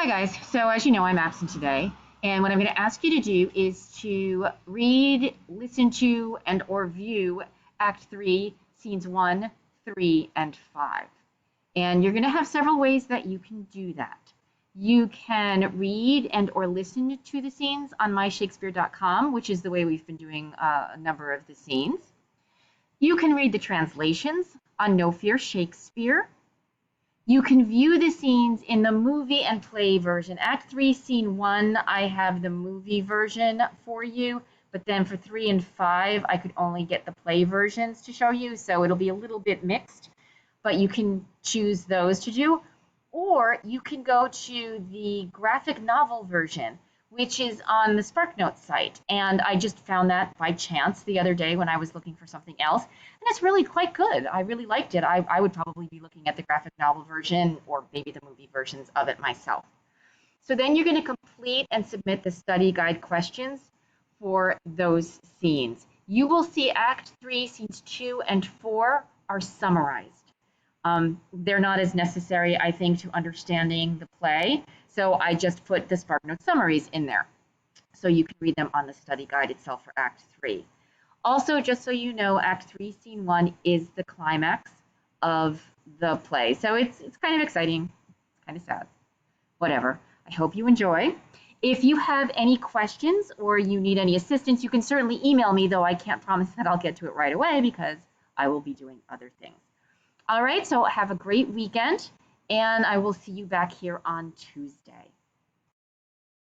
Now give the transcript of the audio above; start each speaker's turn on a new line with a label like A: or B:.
A: guys. So as you know, I'm absent today, and what I'm going to ask you to do is to read, listen to, and or view Act 3, Scenes 1, 3, and 5. And you're going to have several ways that you can do that. You can read and or listen to the scenes on myshakespeare.com, which is the way we've been doing a number of the scenes. You can read the translations on No Fear Shakespeare. You can view the scenes in the movie and play version. Act 3, Scene 1, I have the movie version for you, but then for 3 and 5, I could only get the play versions to show you, so it'll be a little bit mixed, but you can choose those to do. Or you can go to the graphic novel version, which is on the SparkNotes site. And I just found that by chance the other day when I was looking for something else. And it's really quite good. I really liked it. I would probably be looking at the graphic novel version or maybe the movie versions of it myself. So then you're going to complete and submit the study guide questions for those scenes. You will see Act 3, Scenes 2 and 4 are summarized. They're not as necessary, I think, to understanding the play. So I just put the SparkNotes summaries in there. So you can read them on the study guide itself for Act 3. Also, just so you know, Act 3, Scene 1 is the climax of the play. So it's kind of exciting. It's kind of sad. Whatever. I hope you enjoy. If you have any questions or you need any assistance, you can certainly email me, though I can't promise that I'll get to it right away because I will be doing other things. All right, so have a great weekend, and I will see you back here on Tuesday.